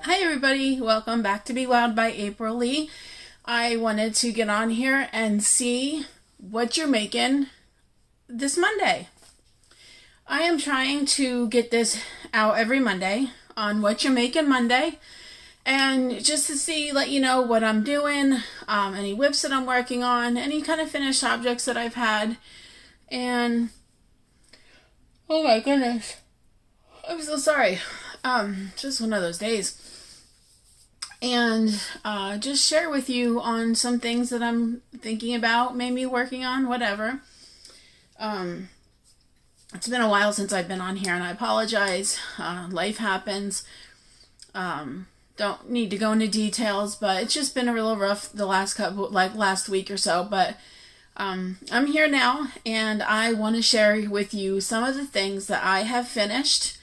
Hi everybody, welcome back to Be Loud by April Lee. I wanted to get on here and see what you're making this Monday. I am trying to get this out every Monday on What You're Making Monday, and just to see, let you know what I'm doing, any whips that I'm working on, any kind of finished objects that I've had, and oh my goodness, I'm so sorry. Just one of those days. And just share with you on some things that I'm thinking about, maybe working on, whatever. It's been a while since I've been on here, and I apologize. Life happens. Don't need to go into details, but it's just been a real rough the last couple, like last week or so. But I'm here now, and I want to share with you some of the things that I have finished.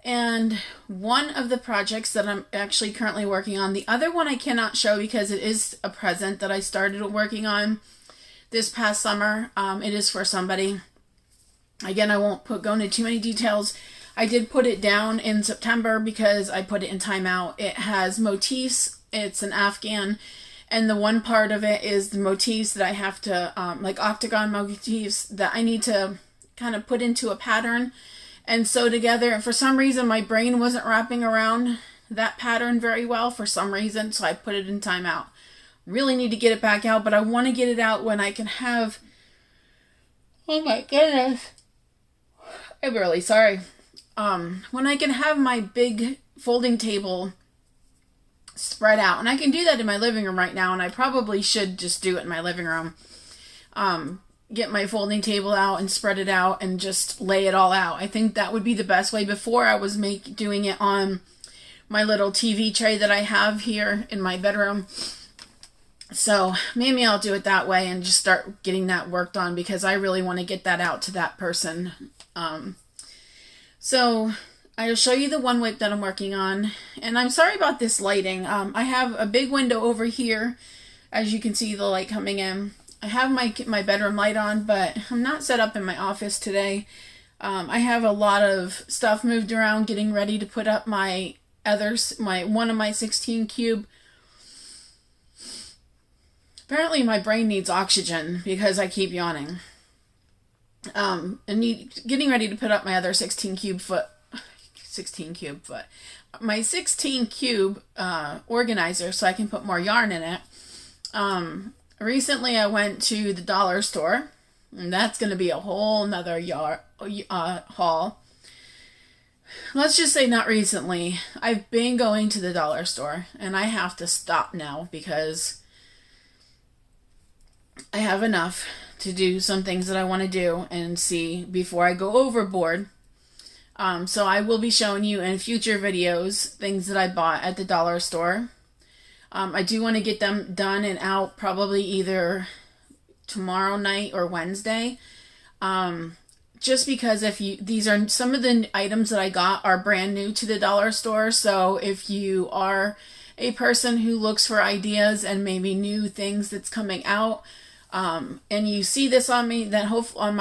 And one of the projects that I'm actually currently working on, the other one I cannot show because it is a present that I started working on this past summer. It is for somebody. Again, I won't go into too many details. I did put it down in September because I put it in timeout. It has motifs. It's an Afghan. And the one part of it is the motifs that I have to, like octagon motifs that I need to kind of put into a pattern and sew together. And for some reason, my brain wasn't wrapping around that pattern very well for some reason, so I put it in timeout. Really need to get it back out, but I want to get it out when I can have, oh my goodness, I'm really sorry. When I can have my big folding table spread out. And I can do that in my living room right now, and I probably should just do it in my living room. Get my folding table out and spread it out and just lay it all out. I think that would be the best way. Before I was doing it on my little TV tray that I have here in my bedroom. So maybe I'll do it that way and just start getting that worked on because I really want to get that out to that person. So I'll show you the one whip that I'm working on. And I'm sorry about this lighting. I have a big window over here. As you can see the light coming in. I have my bedroom light on, but I'm not set up in my office today. I have a lot of stuff moved around, getting ready to put up one of my 16 cube. Apparently my brain needs oxygen because I keep yawning. And getting ready to put up my other 16 cube my 16 cube organizer so I can put more yarn in it. Recently I went to the dollar store, and that's going to be a whole nother haul. Let's just say not recently. I've been going to the dollar store, and I have to stop now because I have enough to do some things that I want to do and see before I go overboard. So I will be showing you in future videos things that I bought at the dollar store. I do want to get them done and out probably either tomorrow night or Wednesday. Just because these are some of the items that I got are brand new to the dollar store. So if you are a person who looks for ideas and maybe new things that's coming out, and you see this on me, then on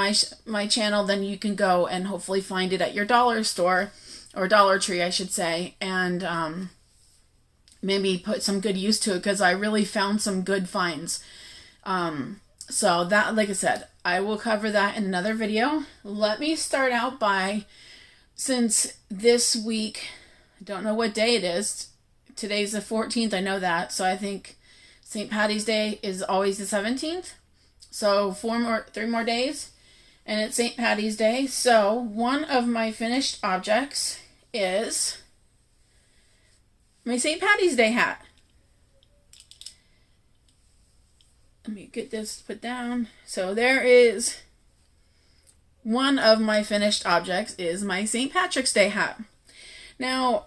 my channel, then you can go and hopefully find it at your dollar store or Dollar Tree, I should say, and maybe put some good use to it because I really found some good finds. So that, like I said, I will cover that in another video. Let me start out by, since this week, I don't know what day it is. Today's the 14th, I know that. So I think St. Patty's Day is always the 17th. So 3 more days, and it's St. Patty's Day. So one of my finished objects is my St. Patty's Day hat. Let me get this put down. So there is one of my finished objects is my St. Patrick's Day hat. Now,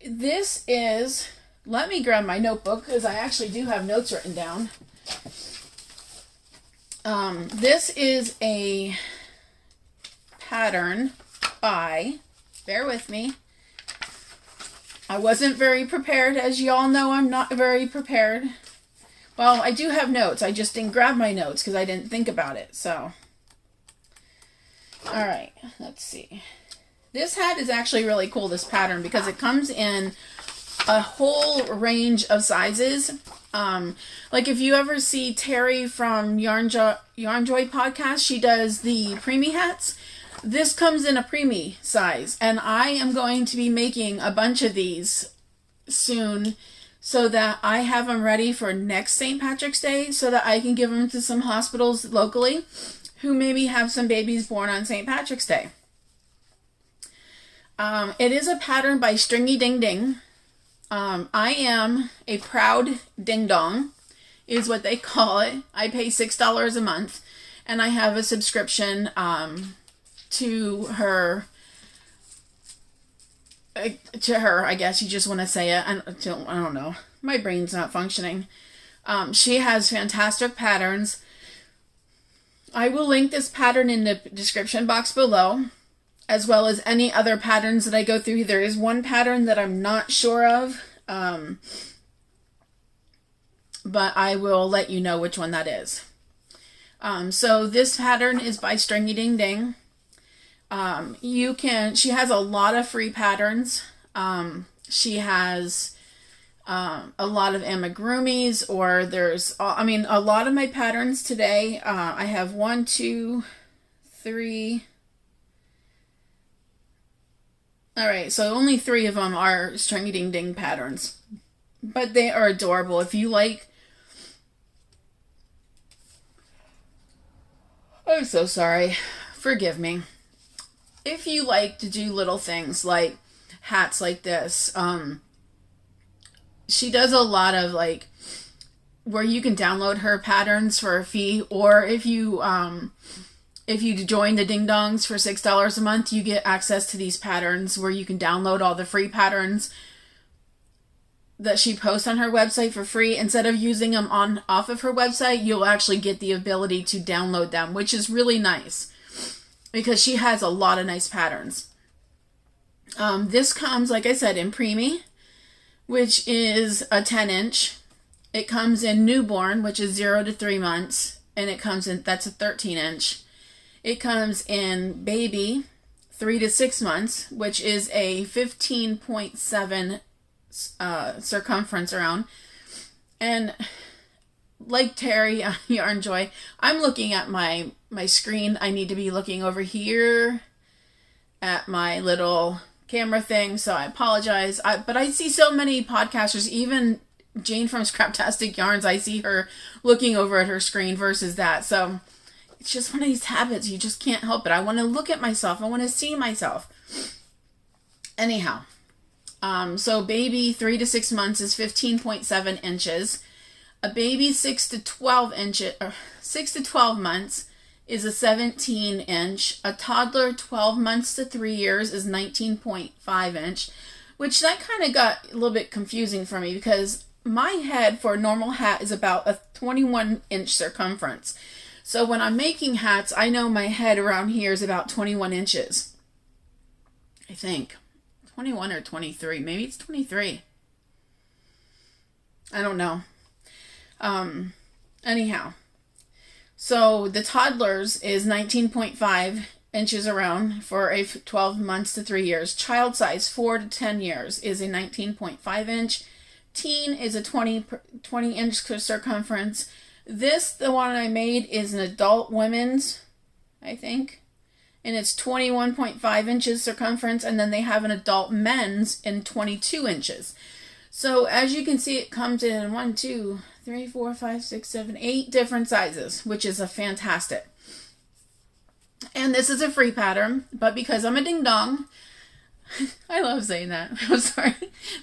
this is, let me grab my notebook because I actually do have notes written down. This is a pattern by, bear with me, I wasn't very prepared. As you all know, I'm not very prepared. Well, I do have notes. I just didn't grab my notes because I didn't think about it. So, all right, let's see. This hat is actually really cool, this pattern, because it comes in a whole range of sizes. Like if you ever see Terry from Yarnjoy podcast, she does the preemie hats. This comes in a preemie size, and I am going to be making a bunch of these soon so that I have them ready for next St. Patrick's Day so that I can give them to some hospitals locally who maybe have some babies born on St. Patrick's Day. It is a pattern by Stringydingding. I am a proud ding dong, is what they call it. I pay $6 a month, and I have a subscription to her, I guess you just want to say it. I don't know. My brain's not functioning. She has fantastic patterns. I will link this pattern in the description box below, as well as any other patterns that I go through. There is one pattern that I'm not sure of, but I will let you know which one that is. So this pattern is by Stringydingding. She has a lot of free patterns. She has a lot of amigurumis, or a lot of my patterns today. I have 1, 2, 3. All right, so only 3 of them are Stringydingding patterns, but they are adorable. If you like, I'm so sorry, forgive me. If you like to do little things like hats like this, she does a lot of like where you can download her patterns for a fee, or if you join the Ding Dongs for $6 a month, you get access to these patterns where you can download all the free patterns that she posts on her website for free. Instead of using them off of her website, you'll actually get the ability to download them, which is really nice because she has a lot of nice patterns. This comes, like I said, in preemie, which is a 10-inch. It comes in newborn, which is 0 to 3 months, and that's a 13-inch. It comes in baby, 3 to 6 months, which is a 15.7 circumference around. And like Terry Yarnjoy, I'm looking at my screen. I need to be looking over here at my little camera thing, so I apologize. But I see so many podcasters, even Jane from Scraptastic Yarns, I see her looking over at her screen versus that. So it's just one of these habits. You just can't help it. I want to look at myself. I want to see myself. Anyhow, so baby 3 to 6 months is 15.7 inches. A baby 6 to 12 months is a 17-inch. A toddler 12 months to 3 years is 19.5 inch, which that kind of got a little bit confusing for me because my head for a normal hat is about a 21-inch circumference. So when I'm making hats, I know my head around here is about 21 inches. I think. 21 or 23. Maybe it's 23. I don't know. Anyhow. So the toddlers is 19.5 inches around for a 12 months to 3 years. Child size 4 to 10 years is a 19.5 inch. Teen is a 20 inch circumference. The one I made, is an adult women's, I think. And it's 21.5 inches circumference. And then they have an adult men's in 22 inches. So as you can see, it comes in 1, 2, 3, 4, 5, 6, 7, 8 different sizes, which is a fantastic. And this is a free pattern, but because I'm a ding dong, I love saying that. I'm sorry.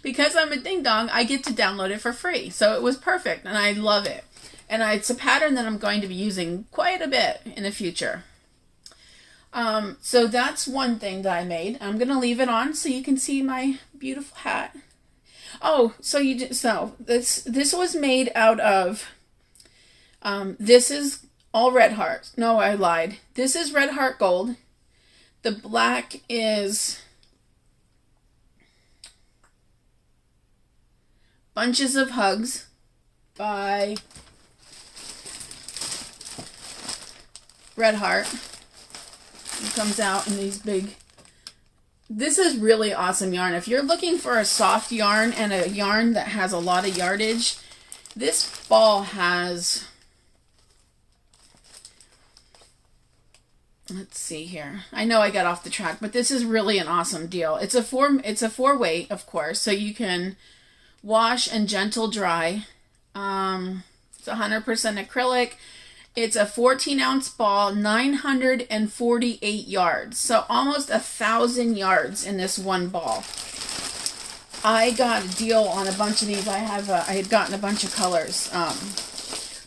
Because I'm a ding dong, I get to download it for free. So it was perfect, and I love it. And it's a pattern that I'm going to be using quite a bit in the future. So that's one thing that I made. I'm going to leave it on so you can see my beautiful hat. Oh, this was made out of, this is all red heart. No, I lied. This is red heart gold. The black is Bunches of Hugs by Red Heart. It comes out in these big This is really awesome yarn. If you're looking for a soft yarn and a yarn that has a lot of yardage, this ball has, let's see here. I know I got off the track, but this is really an awesome deal. It's a four weight, of course, so you can wash and gentle dry. It's 100% acrylic. It's a 14-ounce ball, 948 yards. So almost 1,000 yards in this one ball. I got a deal on a bunch of these. I had gotten a bunch of colors.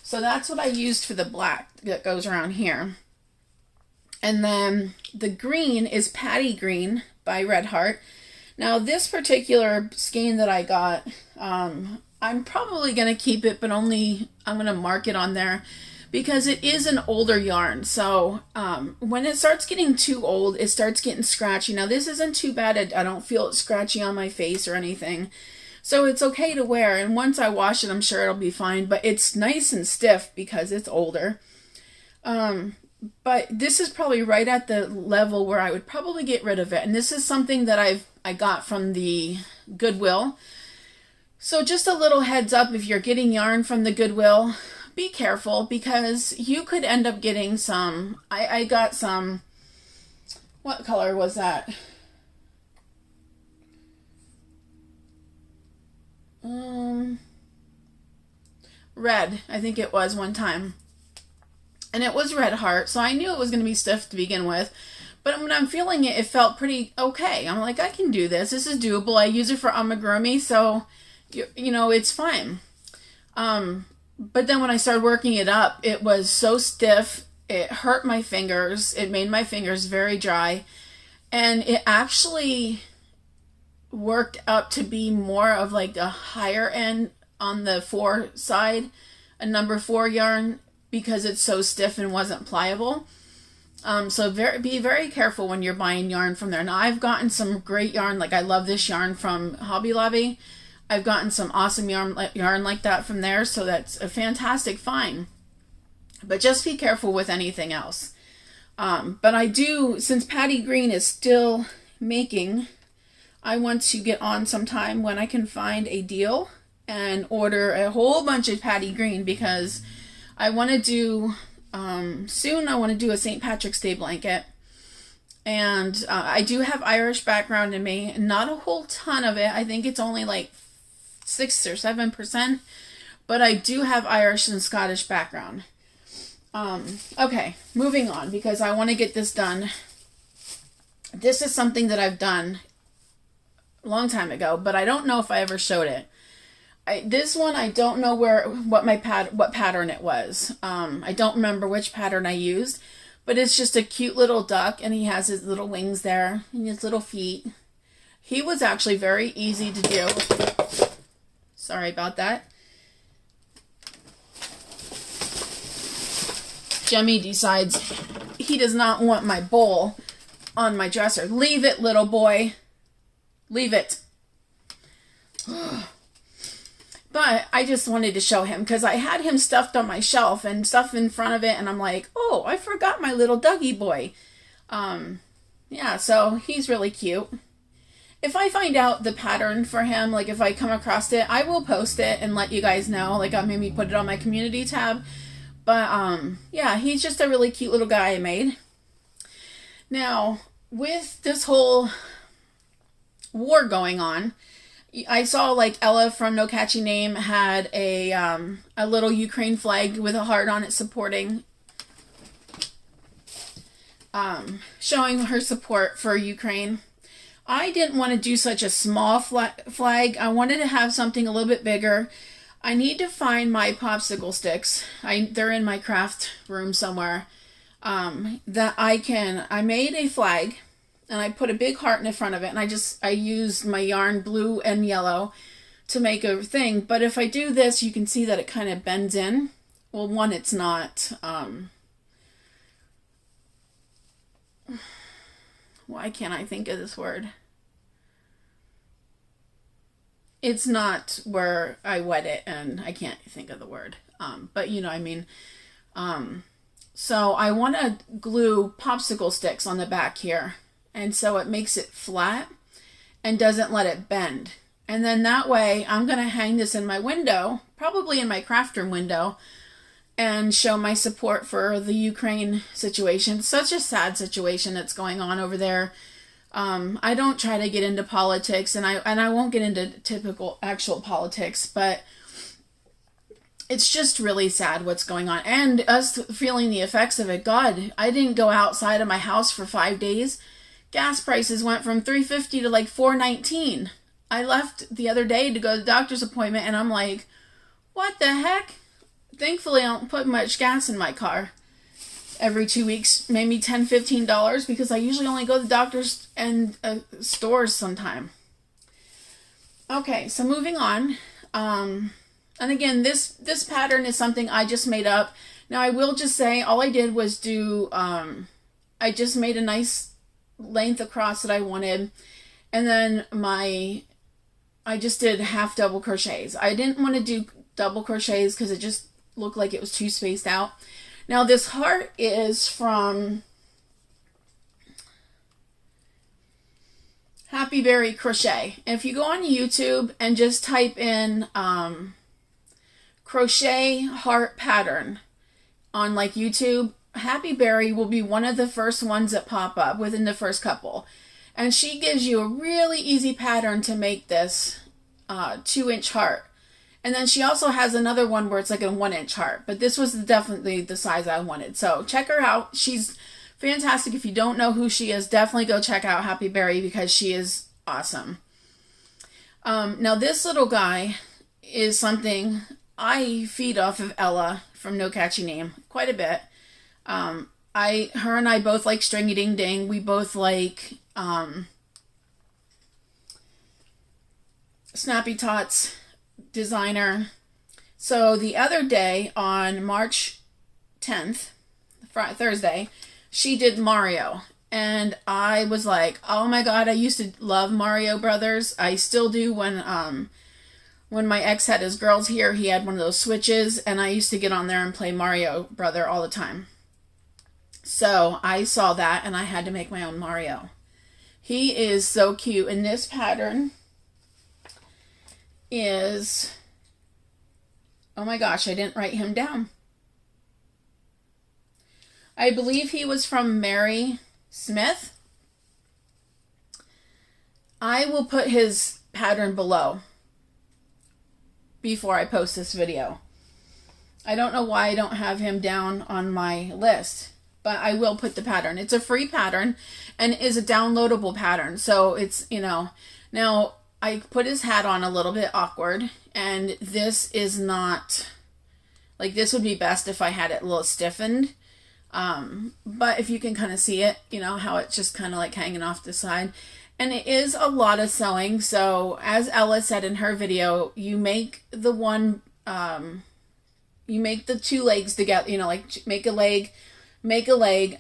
So that's what I used for the black that goes around here. And then the green is Patty Green by Red Heart. Now this particular skein that I got, I'm probably going to keep it, but only I'm going to mark it on there because it is an older yarn. So when it starts getting too old, it starts getting scratchy. Now this isn't too bad. I don't feel it scratchy on my face or anything. So it's okay to wear. And once I wash it, I'm sure it'll be fine. But it's nice and stiff because it's older. But this is probably right at the level where I would probably get rid of it. And this is something that I got from the Goodwill. So just a little heads up, if you're getting yarn from the Goodwill, be careful because you could end up getting some. I got some, what color was that? Red, I think it was one time. And it was Red Heart, so I knew it was going to be stiff to begin with. But when I'm feeling it, it felt pretty okay. I'm like, I can do this. This is doable. I use it for amigurumi, so, you know, it's fine. But then when I started working it up, it was so stiff. It hurt my fingers. It made my fingers very dry. And it actually worked up to be more of like a higher end on the 4 side, a number 4 yarn, because it's so stiff and wasn't pliable. So be very careful when you're buying yarn from there. Now I've gotten some great yarn, like I love this yarn from Hobby Lobby. I've gotten some awesome yarn like that from there, so that's a fantastic find. But just be careful with anything else. But I do, since Patty Green is still making, I want to get on sometime when I can find a deal and order a whole bunch of Patty Green because I want to do, soon I want to do a St. Patrick's Day blanket. And I do have Irish background in me, not a whole ton of it. I think it's only like 6 or 7%, but I do have Irish and Scottish background. Okay, moving on because I want to get this done. This is something that I've done a long time ago, but I don't know if I ever showed it. This one, I don't know what pattern it was. I don't remember which pattern I used, but it's just a cute little duck, and he has his little wings there and his little feet. He was actually very easy to do. Sorry about that. Jemmy decides he does not want my bowl on my dresser. Leave it, little boy. Leave it. But I just wanted to show him because I had him stuffed on my shelf and stuff in front of it, and I'm like, oh, I forgot my little Dougie boy. Yeah, so he's really cute. If I find out the pattern for him, like if I come across it, I will post it and let you guys know. Like I'll maybe put it on my community tab. But yeah, he's just a really cute little guy I made. Now, with this whole war going on, I saw like Ella from No Catchy Name had a little Ukraine flag with a heart on it supporting, showing her support for Ukraine. I didn't want to do such a small flag. I wanted to have something a little bit bigger. I need to find my popsicle sticks. They're in my craft room somewhere. That I made a flag and I put a big heart in the front of it, and I used my yarn blue and yellow to make a thing. But if I do this, you can see that it kind of bends in. Well, one, it's not, why can't I think of this word? It's not where I wet it and I can't think of the word. But you know what I mean. So I want to glue popsicle sticks on the back here. and so it makes it flat and doesn't let it bend. And then that way I'm going to hang this in my window, probably in my craft room window, and show my support for the Ukraine situation. Such a sad situation that's going on over there. I don't try to get into politics, and I won't get into typical actual politics, but it's just really sad what's going on, and us feeling the effects of it. God, I didn't go outside of my house for 5 days. Gas prices went from $3.50 to like $4.19. I left the other day to go to the doctor's appointment, and I'm like, what the heck? Thankfully, I don't put much gas in my car. Every 2 weeks, maybe $10, $15, because I usually only go to the doctors and stores sometime. Okay, so moving on. And again, this pattern is something I just made up. Now, I will just say, all I did was do, I just made a nice length across that I wanted. And then I just did half double crochets. I didn't want to do double crochets because it just looked like it was too spaced out. Now, this heart is from Happy Berry Crochet. If you go on YouTube and just type in crochet heart pattern on like YouTube, Happy Berry will be one of the first ones that pop up within the first couple. And she gives you a really easy pattern to make this 2-inch heart. And then she also has another one where it's like a 1-inch heart. But this was definitely the size I wanted. So check her out. She's fantastic. If you don't know who she is, definitely go check out Happy Berry because she is awesome. Now this little guy is something I feed off of Ella from No Catchy Name quite a bit. Her and I both like Stringydingding. We both like Snappy Tots designer. So the other day on March 10th, Thursday, she did Mario. And I was like, oh my God, I used to love Mario Brothers. I still do. When my ex had his girls here, he had one of those Switches, and I used to get on there and play Mario Brother all the time. So I saw that, and I had to make my own Mario. He is so cute, and this pattern is, oh my gosh, I didn't write him down. I believe he was from Mary Smith. I will put his pattern below before I post this video. I don't know why I don't have him down on my list, but I will put the pattern. It's a free pattern and is a downloadable pattern. So it's, now I put his hat on a little bit awkward, and this is not, like, this would be best if I had it a little stiffened. But if you can kind of see it, how it's just kind of like hanging off the side. And it is a lot of sewing. So as Ella said in her video, you make the one, you make the 2 legs together, like make a leg,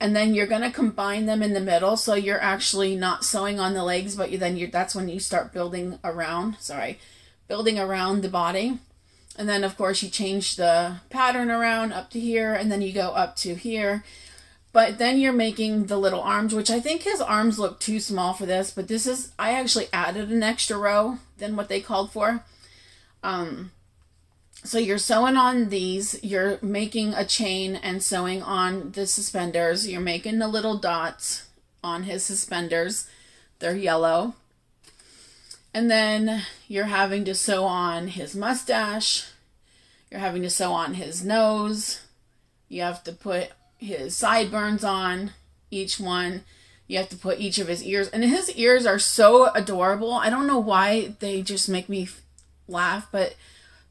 and then you're going to combine them in the middle. So you're actually not sewing on the legs, but that's when you start building around the body. And then of course you change the pattern around up to here, and then you go up to here. But then you're making the little arms, which I think his arms look too small for this, but I actually added an extra row than what they called for. So you're sewing on these, you're making a chain and sewing on the suspenders. You're making the little dots on his suspenders. They're yellow. And then you're having to sew on his mustache. You're having to sew on his nose. You have to put his sideburns on each one. You have to put each of his ears. And his ears are so adorable. I don't know why they just make me laugh, but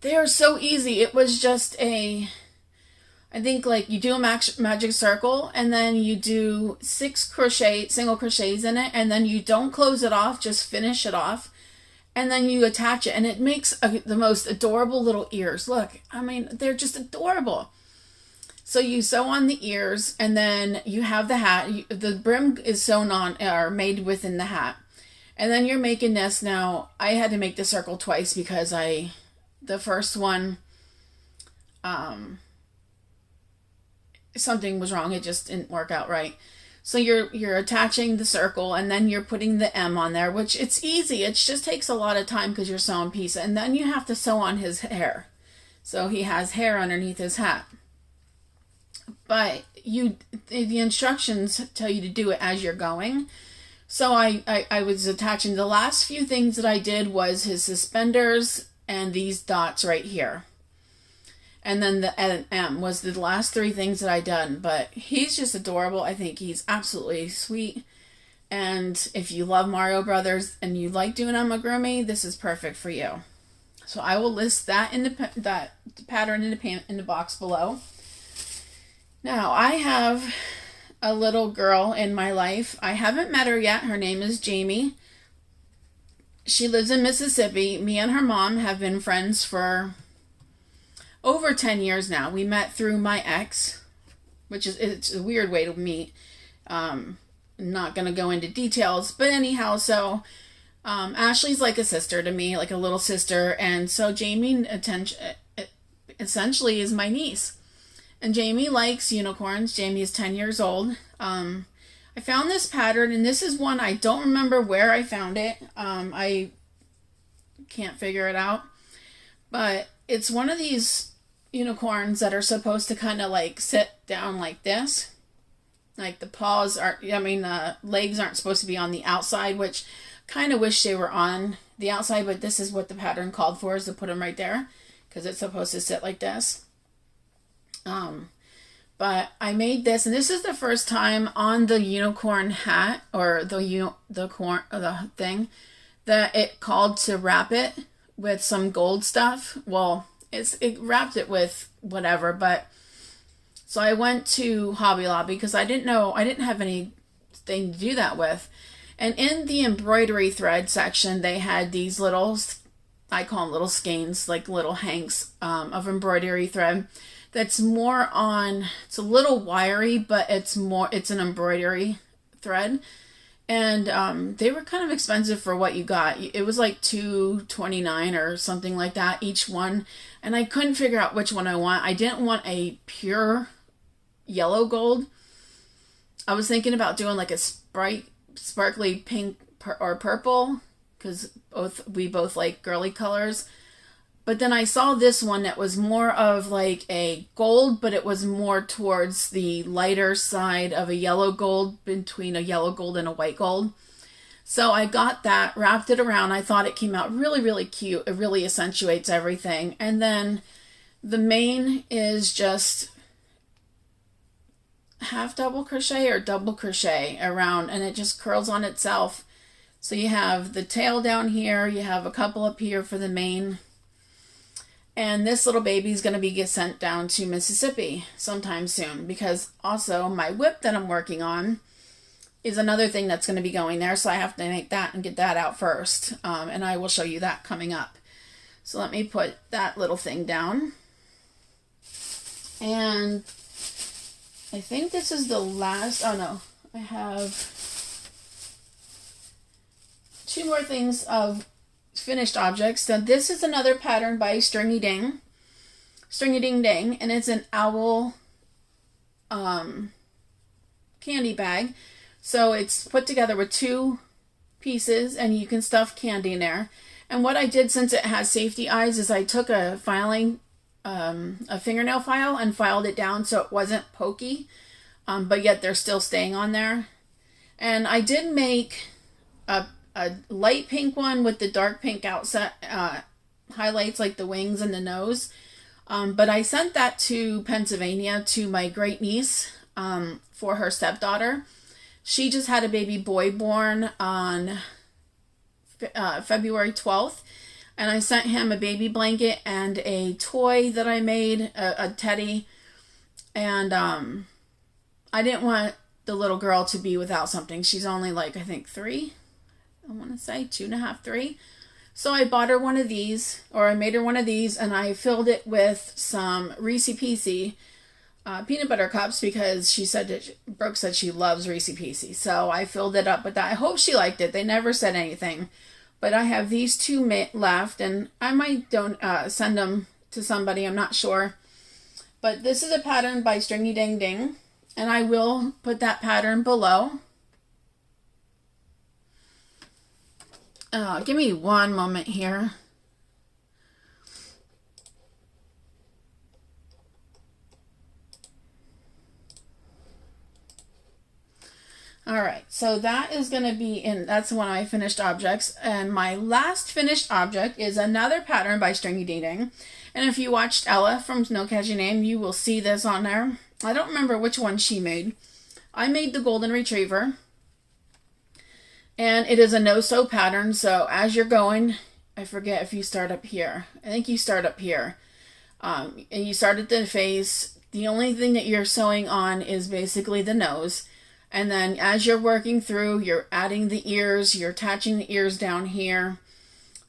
they are so easy. It was just I think like you do a magic circle, and then you do 6 single crochets in it, and then you don't close it off, just finish it off. And then you attach it, and it makes the most adorable little ears. Look, I mean, they're just adorable. So you sew on the ears, and then you have the hat. The brim is sewn on or made within the hat. And then you're making this. Now, I had to make the circle twice because the first one, something was wrong. It just didn't work out right. So you're attaching the circle, and then you're putting the M on there, which it's easy. It just takes a lot of time because you're sewing piece, and then you have to sew on his hair. So he has hair underneath his hat. But the instructions tell you to do it as you're going. So I was attaching, the last few things that I did was his suspenders and these dots right here. And then the M was the last three things that I done. But he's just adorable. I think he's absolutely sweet. And if you love Mario Brothers and you like doing amigurumi, this is perfect for you. So I will list that in that pattern in the box below. Now I have a little girl in my life. I haven't met her yet. Her name is Jamie. She lives in Mississippi. Me and her mom have been friends for over 10 years now. We met through my ex, it's a weird way to meet. Not going to go into details, but anyhow, so Ashley's like a sister to me, like a little sister, and so Jamie essentially is my niece. And Jamie likes unicorns. Jamie is 10 years old. I found this pattern, and this is one I don't remember where I found it. I can't figure it out. But it's one of these unicorns that are supposed to kind of like sit down like this. Like the paws legs aren't supposed to be on the outside, which kind of wish they were on the outside, but this is what the pattern called for, is to put them right there, because it's supposed to sit like this. But I made this, and this is the first time on the unicorn hat, or the thing, that it called to wrap it with some gold stuff. Well, it wrapped it with whatever, but so I went to Hobby Lobby because I didn't have anything to do that with. And in the embroidery thread section, they had these little, I call them little skeins, like little hanks of embroidery thread. That's more on, it's a little wiry, but it's an embroidery thread. And they were kind of expensive for what you got. It was like $2.29 or something like that each one. And I couldn't figure out which one I want. I didn't want a pure yellow gold. I was thinking about doing like a sparkly pink or purple, because we both like girly colors. But then I saw this one that was more of like a gold, but it was more towards the lighter side of a yellow gold, between a yellow gold and a white gold. So I got that, wrapped it around. I thought it came out really, really cute. It really accentuates everything. And then the mane is just half double crochet or double crochet around, and it just curls on itself. So you have the tail down here, you have a couple up here for the mane. And this little baby is going to get sent down to Mississippi sometime soon, because also my whip that I'm working on is another thing that's going to be going there. So I have to make that and get that out first. And I will show you that coming up. So let me put that little thing down. And I think this is the last, oh no, I have 2 more things of finished objects. So this is another pattern by Stringydingding, and it's an owl candy bag. So it's put together with 2 pieces, and you can stuff candy in there. And what I did, since it has safety eyes, is I took a fingernail file and filed it down so it wasn't pokey, but yet they're still staying on there. And I did make a light pink one with the dark pink outside highlights, like the wings and the nose. But I sent that to Pennsylvania to my great niece for her stepdaughter. She just had a baby boy born on February 12th. And I sent him a baby blanket and a toy that I made, a teddy. And I didn't want the little girl to be without something. She's only like, I think 3. I want to say 2.5, 3. So I bought her one of these, or I made her one of these, and I filled it with some Reese Pieces peanut butter cups, because she said that Brooke said she loves Reese Pieces. So I filled it up with that. I hope she liked it. They never said anything. But I have these 2 left, and I might send them to somebody. I'm not sure. But this is a pattern by Stringydingding, and I will put that pattern below. Give me one moment here. All right, so that is going to be in, that's one of my finished objects. And my last finished object is another pattern by Stringydingding. And if you watched Ella from No Catchy Name, you will see this on there. I don't remember which one she made. I made the Golden Retriever. And it is a no-sew pattern, so as you're going, I forget if you start up here. I think you start up here. And you start at the face. The only thing that you're sewing on is basically the nose. And then as you're working through, you're adding the ears, you're attaching the ears down here.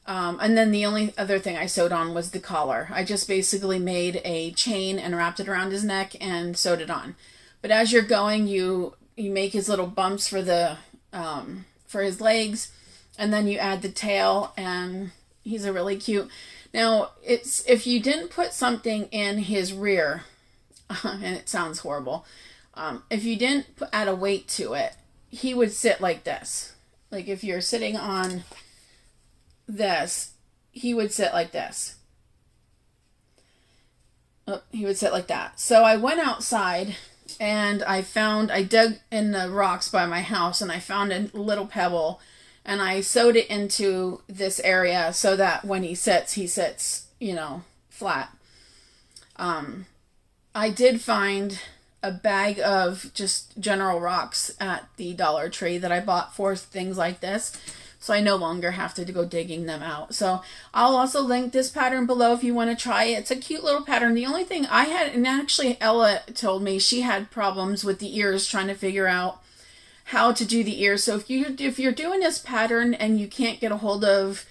And then the only other thing I sewed on was the collar. I just basically made a chain and wrapped it around his neck and sewed it on. But as you're going, you make his little bumps for the for his legs, and then you add the tail, and he's a really cute. Now, it's if you didn't put something in his rear, and it sounds horrible, if you didn't add a weight to it, he would sit like this. Like if you're sitting on this, he would sit like this. Oh, he would sit like that. So I went outside and I dug in the rocks by my house and I found a little pebble and I sewed it into this area so that when he sits, you know, flat. I did find a bag of just general rocks at the Dollar Tree that I bought for things like this. So I no longer have to go digging them out. So I'll also link this pattern below if you want to try it. It's a cute little pattern. The only thing I had, and actually Ella told me she had problems with the ears, trying to figure out how to do the ears. So if you're doing this pattern and you can't get a hold of,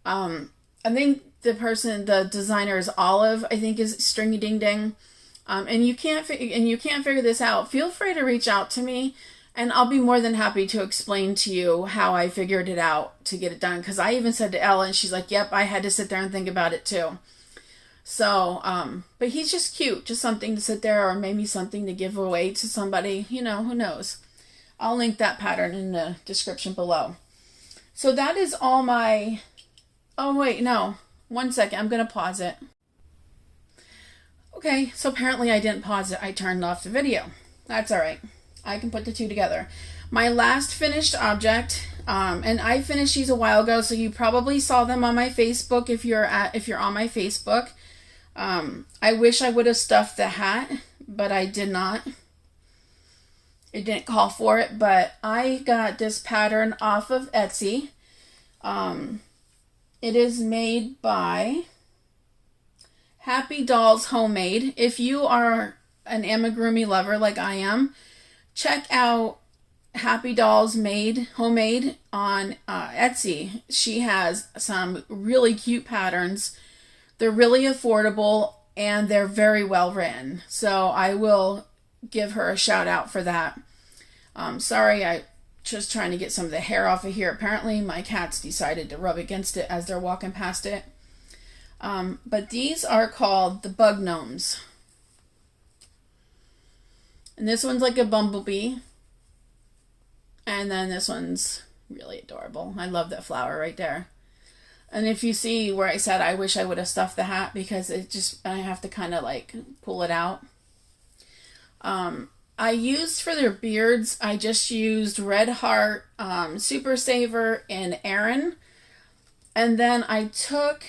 I think the designer is Olive, I think is Stringydingding. And you can't figure this out, feel free to reach out to me and I'll be more than happy to explain to you how I figured it out to get it done. Because I even said to Ella, and she's like, yep, I had to sit there and think about it too. So, but he's just cute. Just something to sit there, or maybe something to give away to somebody. You know, who knows. I'll link that pattern in the description below. So that is all my... Oh, wait, no. 1 second. I'm going to pause it. Okay, so apparently I didn't pause it. I turned off the video. That's all right. I can put the two together. My last finished object, and I finished these a while ago, so you probably saw them on my Facebook if you're on my Facebook. I wish I would have stuffed the hat, but I did not. It didn't call for it, but I got this pattern off of Etsy. It is made by Happy Dolls Homemade. If you are an amigurumi lover like I am, check out Happy Dolls Homemade on Etsy. She has some really cute patterns. They're really affordable and they're very well written. So I will give her a shout out for that. Sorry, I just trying to get some of the hair off of here. Apparently my cats decided to rub against it as they're walking past it. But these are called the Bug Gnomes. And this one's like a bumblebee. And then this one's really adorable. I love that flower right there. And if you see where I said I wish I would have stuffed the hat, because I have to kind of like pull it out. I used for their beards, I just used Red Heart, Super Saver, and Aaron. And then I took...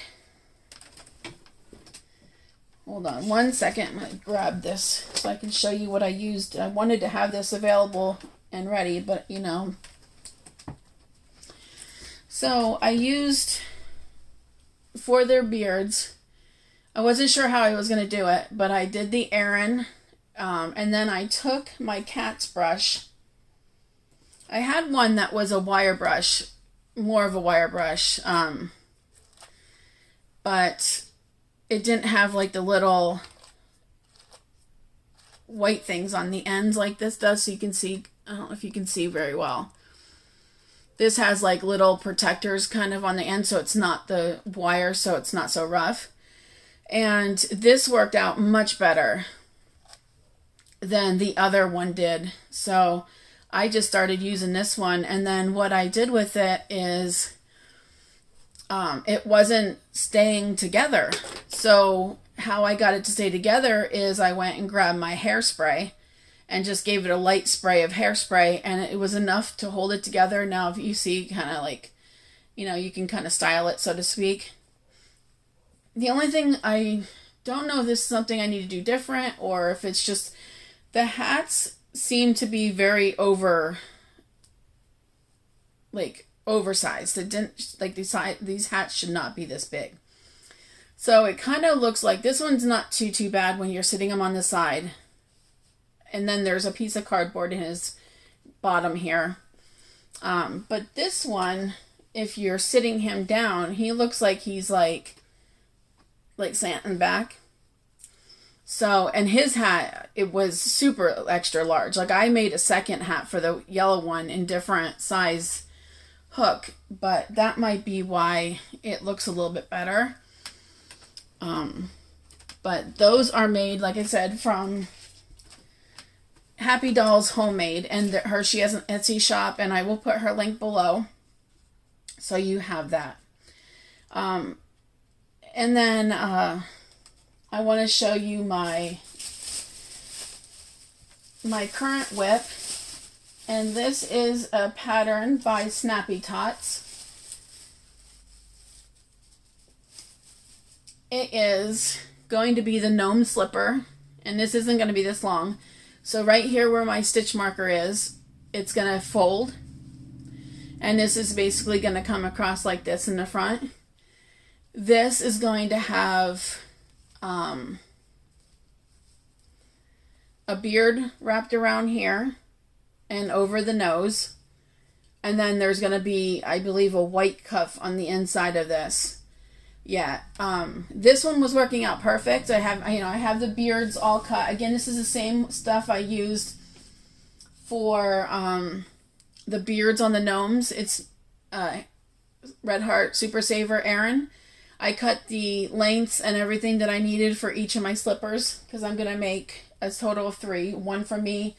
Hold on 1 second. I'm going to grab this so I can show you what I used. I wanted to have this available and ready, but you know. So I used for their beards. I wasn't sure how I was going to do it, but I did the Aaron. And then I took my cat's brush. I had one that was a wire brush, more of a wire brush. But it didn't have like the little white things on the ends like this does, so you can see. I don't know if you can see very well. This has like little protectors kind of on the end, so it's not the wire, so it's not so rough. And this worked out much better. than the other one did. So I just started using this one, and then what I did with it is it wasn't staying together. So how I got it to stay together is I went and grabbed my hairspray and just gave it a light spray of hairspray, and it was enough to hold it together. Now if you see, kind of like, you know, you can kind of style it, so to speak. The only thing, I don't know if this is something I need to do different, or if it's just the hats seem to be very oversized. It didn't, like, these hats should not be this big. So it kind of looks like this one's not too bad when you're sitting him on the side. And then there's a piece of cardboard in his bottom here. But this one, if you're sitting him down, he looks like he's like slanting back. So, and his hat, it was super extra large. Like, I made a second hat for the yellow one in different size hook, but that might be why it looks a little bit better. But those are made, like I said, from Happy Dolls Homemade, and she has an Etsy shop, and I will put her link below, so you have that. And then I want to show you my current whip, and this is a pattern by Snappy Tots. It is going to be the gnome slipper, and this isn't going to be this long. So right here where my stitch marker is, it's going to fold, and this is basically going to come across like this in the front. This is going to have a beard wrapped around here and over the nose, and then there's going to be, I believe, a white cuff on the inside of this. Yeah, this one was working out perfect. I have the beards all cut. Again, this is the same stuff I used for the beards on the gnomes. It's Red Heart Super Saver Aaron. I cut the lengths and everything that I needed for each of my slippers, because I'm going to make a total of 3. One for me,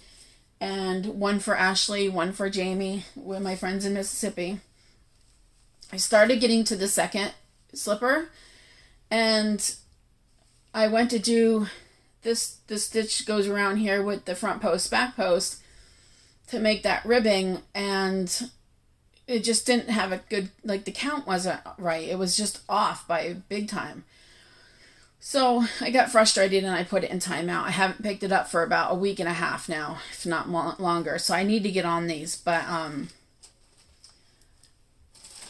and one for Ashley, one for Jamie, with my friends in Mississippi. I started getting to the second slipper, and I went to do this. The stitch goes around here with the front post, back post, to make that ribbing, and it just didn't have a good, like, the count wasn't right. It was just off by big time. So I got frustrated and I put it in timeout. I haven't picked it up for about a week and a half now, if not longer. So I need to get on these. But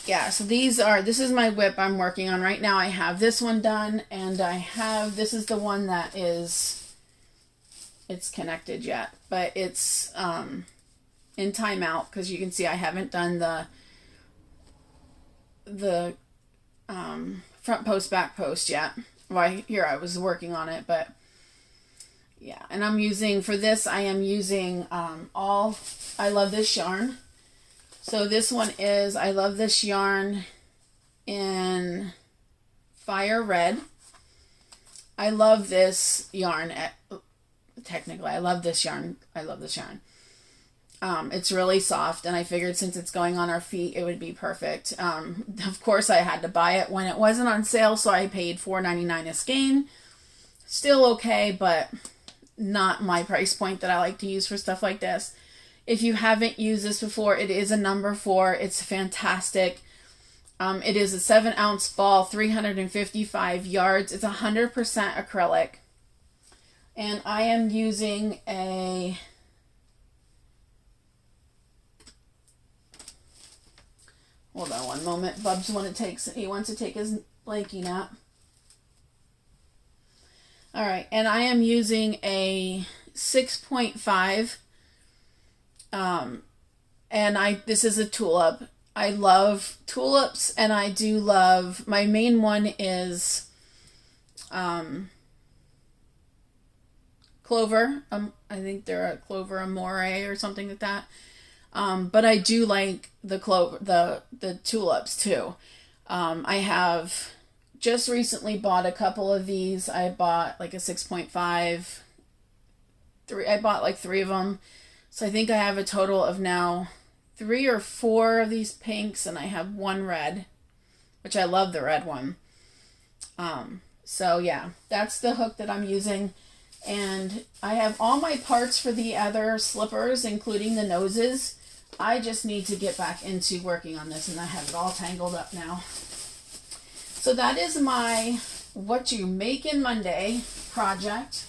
yeah, so this is my whip I'm working on right now. I have this one done, and this is the one that it's connected yet, but it's in timeout, because you can see I haven't done the front post, back post yet. Well, here I was working on it, but yeah. And I'm using, for this, I am using I Love This yarn. So this one is I Love This yarn in Fire Red. I love this yarn. Technically, I love this yarn. I love this yarn. It's really soft, and I figured since it's going on our feet, it would be perfect. Of course, I had to buy it when it wasn't on sale, so I paid $4.99 a skein. Still okay, but not my price point that I like to use for stuff like this. If you haven't used this before, it is a number 4. It's fantastic. It is a 7-ounce ball, 355 yards. It's 100% acrylic. And I am using a... Hold on one moment. Bubs he wants to take his blankie nap. All right, and I am using a 6.5. And this is a tulip. I love tulips, and I do love, my main one is clover. I think they're a clover amore or something like that. But I do like the tulips too. I have just recently bought a couple of these. I bought like a 6.5 I bought like 3 of them. So I think I have a total of now 3 or 4 of these pinks, and I have 1 red, which I love the red one. So yeah, that's the hook that I'm using. And I have all my parts for the other slippers, including the noses. I just need to get back into working on this, and I have it all tangled up now. So that is my What You Makin' Monday project.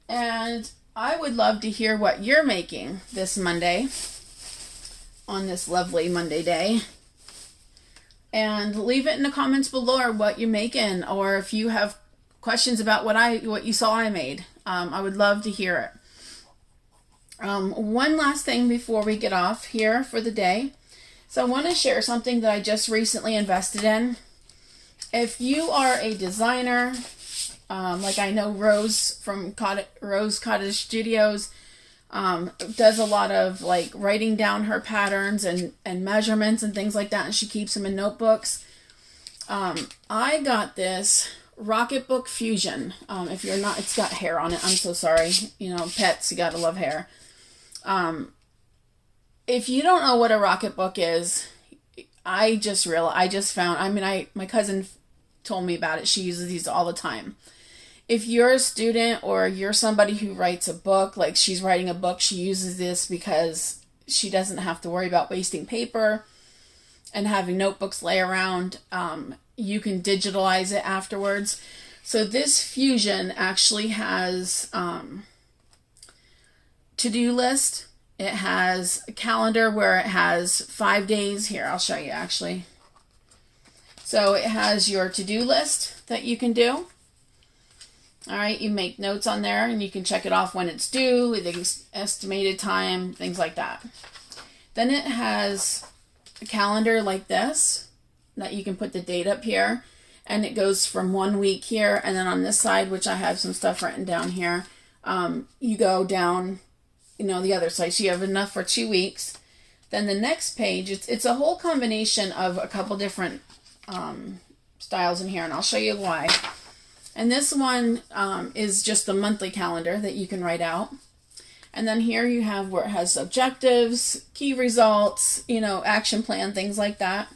And I would love to hear what you're making this Monday, on this lovely Monday day. And leave it in the comments below, or what you're making, or if you have questions about what you saw I made. I would love to hear it. One last thing before we get off here for the day. So I want to share something that I just recently invested in. If you are a designer, like I know Rose from Rose Cottage Studios does a lot of like writing down her patterns and measurements and things like that, and she keeps them in notebooks. I got this Rocketbook Fusion. If you're not, it's got hair on it. I'm so sorry. You know, pets, you gotta love hair. If you don't know what a Rocketbook is, my cousin told me about it. She uses these all the time. If you're a student or you're somebody who writes a book, like she's writing a book, she uses this because she doesn't have to worry about wasting paper and having notebooks lay around. You can digitalize it afterwards. So this Fusion actually has to-do list. It has a calendar where it has 5 days. Here, I'll show you actually. So it has your to-do list that you can do. All right, you make notes on there, and you can check it off when it's due, the estimated time, things like that. Then it has a calendar like this that you can put the date up here, and it goes from 1 week here, and then on this side, which I have some stuff written down here, you go down, you know, the other side. So you have enough for 2 weeks. Then the next page, it's a whole combination of a couple different styles in here, and I'll show you why. And this one is just the monthly calendar that you can write out. And then here you have where it has objectives, key results, you know, action plan, things like that.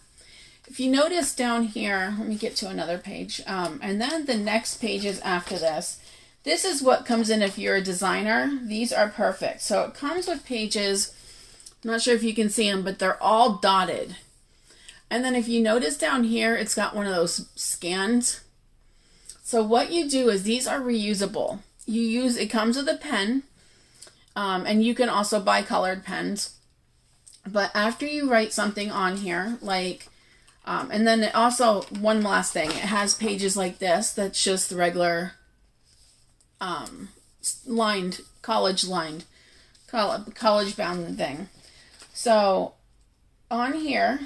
If you notice down here, let me get to another page. And then the next pages after this. This is what comes in if you're a designer. These are perfect. So it comes with pages, I'm not sure if you can see them, but they're all dotted. And then if you notice down here, it's got one of those scans. So what you do is these are reusable. It comes with a pen, and you can also buy colored pens. But after you write something on here, like, and then it also, one last thing, it has pages like this that's just the regular college bound thing. So on here,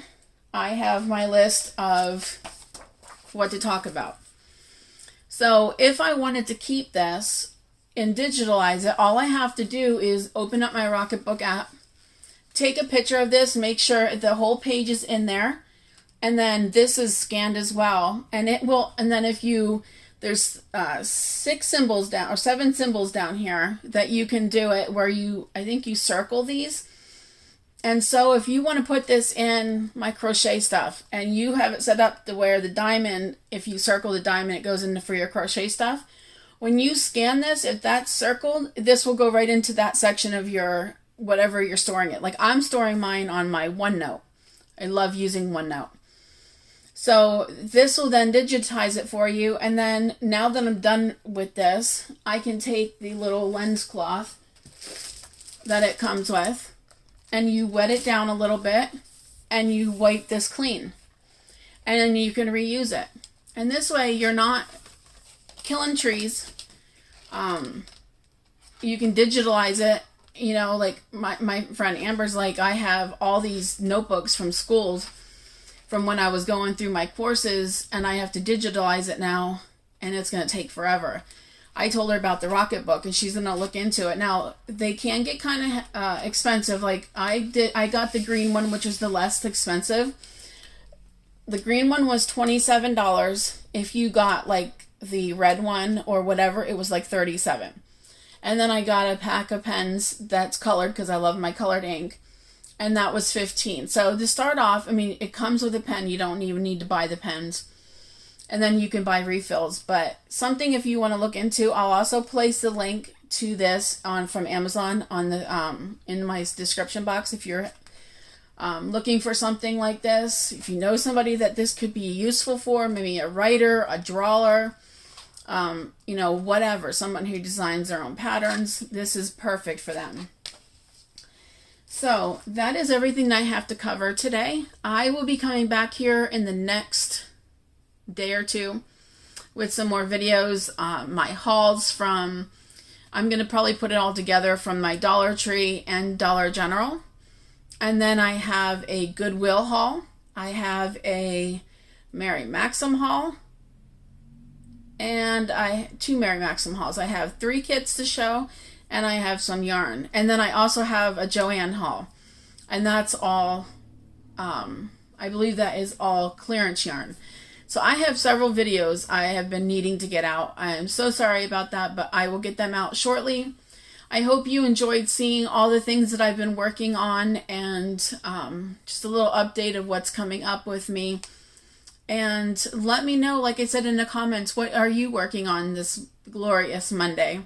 I have my list of what to talk about. So if I wanted to keep this and digitalize it, all I have to do is open up my Rocketbook app, take a picture of this, make sure the whole page is in there, and then this is scanned as well. And it will, and then if you, there's 6 symbols down, or 7 symbols down here that you can do it where you, I think you circle these. And so if you want to put this in my crochet stuff and you have it set up to where the diamond, if you circle the diamond, it goes into for your crochet stuff. When you scan this, if that's circled, this will go right into that section of your, whatever you're storing it. Like I'm storing mine on my OneNote. I love using OneNote. So this will then digitize it for you. And then now that I'm done with this, I can take the little lens cloth that it comes with, and you wet it down a little bit, and you wipe this clean. And then you can reuse it. And this way you're not killing trees. You can digitalize it. You know, like my friend Amber's like, I have all these notebooks from schools from when I was going through my courses, and I have to digitalize it now, and it's going to take forever. I told her about the Rocketbook, and she's going to look into it. Now, they can get kind of expensive. Like I got the green one, which is the less expensive. The green one was $27. If you got like the red one or whatever, it was like $37. And then I got a pack of pens that's colored because I love my colored ink. And that was $15. So to start off, I mean, it comes with a pen. You don't even need to buy the pens. And then you can buy refills. But something if you want to look into, I'll also place the link to this from Amazon on the in my description box if you're looking for something like this. If you know somebody that this could be useful for, maybe a writer, a drawer, you know, whatever, someone who designs their own patterns, this is perfect for them. So that is everything I have to cover today. I will be coming back here in the next day or two with some more videos, my hauls from, I'm going to probably put it all together from my Dollar Tree and Dollar General. And then I have a Goodwill haul. I have a Mary Maxim haul. And two Mary Maxim hauls. I have 3 kits to show, and I have some yarn. And then I also have a Joanne haul. And that's all, I believe that is all clearance yarn. So I have several videos I have been needing to get out. I am so sorry about that, but I will get them out shortly. I hope you enjoyed seeing all the things that I've been working on, and just a little update of what's coming up with me. And let me know, like I said in the comments, what are you working on this glorious Monday?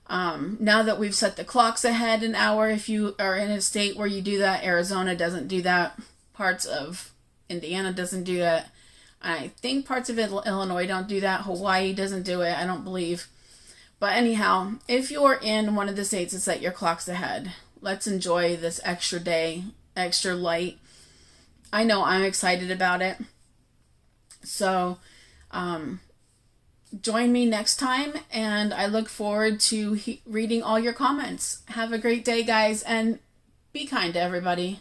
Now that we've set the clocks ahead an hour, if you are in a state where you do that, Arizona doesn't do that. Parts of Indiana doesn't do that. I think parts of Illinois don't do that. Hawaii doesn't do it, I don't believe. But anyhow, if you're in one of the states that set your clocks ahead, let's enjoy this extra day, extra light. I know I'm excited about it. So, join me next time, and I look forward to reading all your comments. Have a great day, guys, and be kind to everybody.